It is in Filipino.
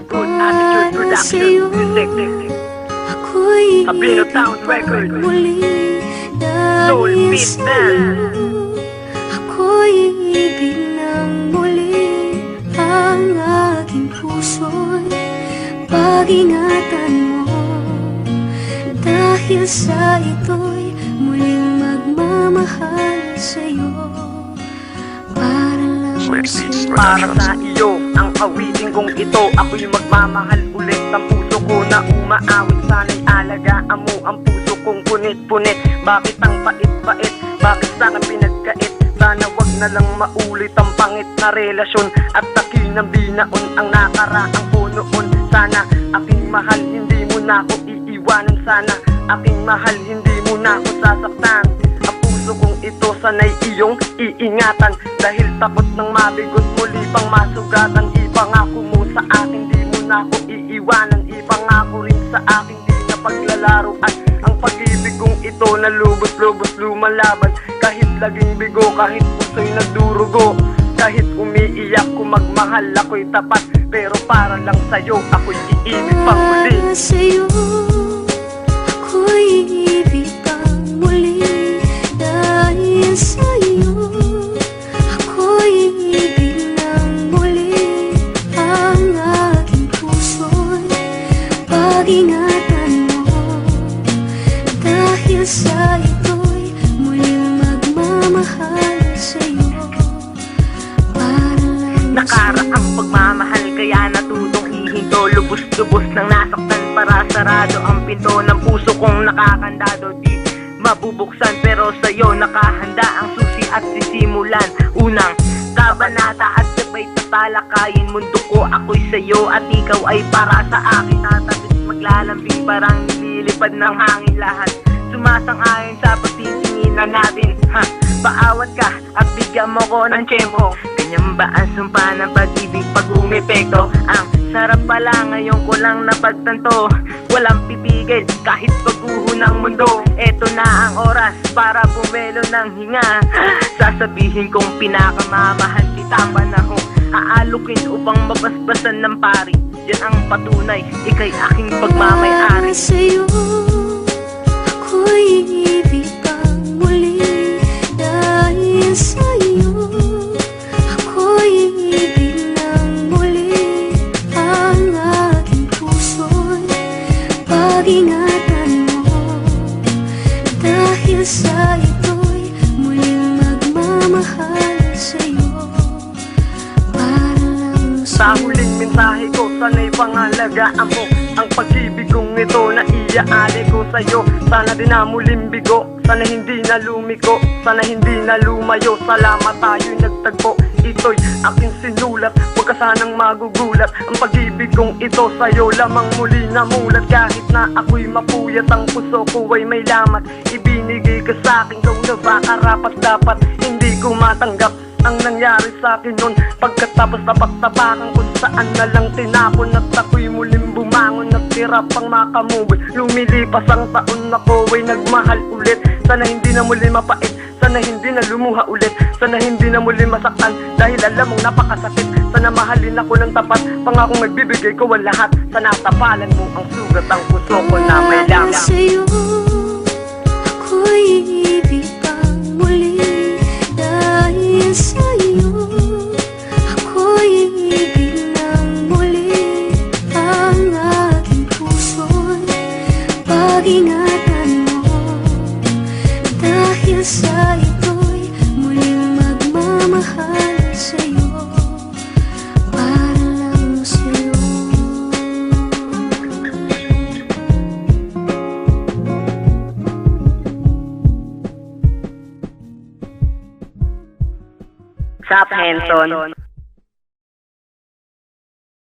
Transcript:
Good Attitude Production Music Sabrina Town Record Soul Beat Band. Ako'y ibig ng muli, ang aking puso'y pag-ingatan mo. Dahil sa ito'y muling magmamahal sa'yo. Para lang sa'yo. Para sa iyo, ang awiting kong ito, ako'y magmamahal ulit. Ang puso ko na umaawit, sana'y alagaan mo ang puso kong punit-punit. Bakit ang pait-pait? Bakit sa'kin pinagkait? Sana wag na lang maulit ang pangit na relasyon at takinang binaon ang nakaraang ko noon. Sana aking mahal, hindi mo na ako iiwanan. Sana aking mahal, hindi mo na ako sasaktan. Ang puso kong ito sana'y iyong iingatan, dahil takot ng mabigot muli pang masugatan. Ipangako mo sa akin, di mo na ako iiwanan. Ipangako rin sa akin, di na paglalaruan ang pag-ibig kong ito na lubos-lubos lumalaban. Kahit laging bigo, kahit puso'y nagdurugo, kahit umiiyak kung magmahal ako'y tapat. Pero para lang sa'yo, ako'y iibig pang muli. Para sa'yo, ako'y iibig pang muli. Dahil sa'yo, ako'y iibig ng muli. Ang aking puso'y pag-ingatan mo. Dahil sa ito'y muling magmamahal sa'yo. Para lang Nakaraang pagmamahal, kaya natutong hihinto. Lubos-lubos nang nasaktan, para sarado ang pinto ng puso kong nakakandado. Di mabubuksan, pero sa'yo nakahanda ang susi at sisimulan. Unang kabanata at sabay tatalakayin. Mundo ko ako'y sa'yo at ikaw ay para sa akin. Tatabis maglalambing, parang nililipad ng hangin lahat. Sumasang-ayon sa pagtitinginan natin, ha? Paawat ka at bigyan mo ko ng tiyempo. Ganyan ba ang sumpa ng pag-ibig pag umepekto? Ang sarap pala, ngayon ko lang napagtanto. Walang pipigil kahit pagguho ng mundo. Eto na ang oras para bumelo ng hinga. Sasabihin kong pinakamamahal kita ang panahon. Aalukin upang mabasbasan ng pari. Yan ang patunay, ika'y aking pagmamayari. Para sa'yo, ako'y iibig pang muli. Dahil sa'yo, ako'y iibig ng muli. Ang aking puso'y pag-ingatan mo. Dahil sa ito'y muling magmamahal sa'yo. Para lang Sa sa'yo. huling mensahe ko, sana'y pangalagaan mo ang pag-ibig kong ito na iaali ko sa'yo. Sana din na muling bigo, sana hindi na lumiko, sana hindi na lumayo. Salamat tayo'y nagtagpo, ito'y aking sinulat. Huwag ka sanang magugulat, ang pag-ibig kong ito sa'yo lamang muli namulat. Kahit na ako'y mapuyat, ang puso ko ay may lamat. Ibinigay ka sa'kin, kung na ba karapat dapat. Hindi ko matanggap ang nangyari sa'kin nun. Pagkatapos tapak-tapakan kung saan na lang tinapon. At ako'y muling bumangon at tira pang makamuwi. Lumilipas ang taon, ako ay nagmahal ulit. Sana hindi na muli mapait, sana hindi na lumuha ulit. Sana hindi na muli masaktan, dahil alam mong napakasakit. Sana mahalin ako ng tapat, pangakong nagbibigay ko ang lahat. Sana tapalan mo ang sugat, ang puso ko na may Para laman. sa'yo, ako'y iibig pang muli. Dahil sa'yo, ako'y iibig ng muli. Ang aking puso'y pag-ingatan mo. Dahil sa ito'y muling magmamahal sa'yo. Para lang sa'yo. Sap Henson.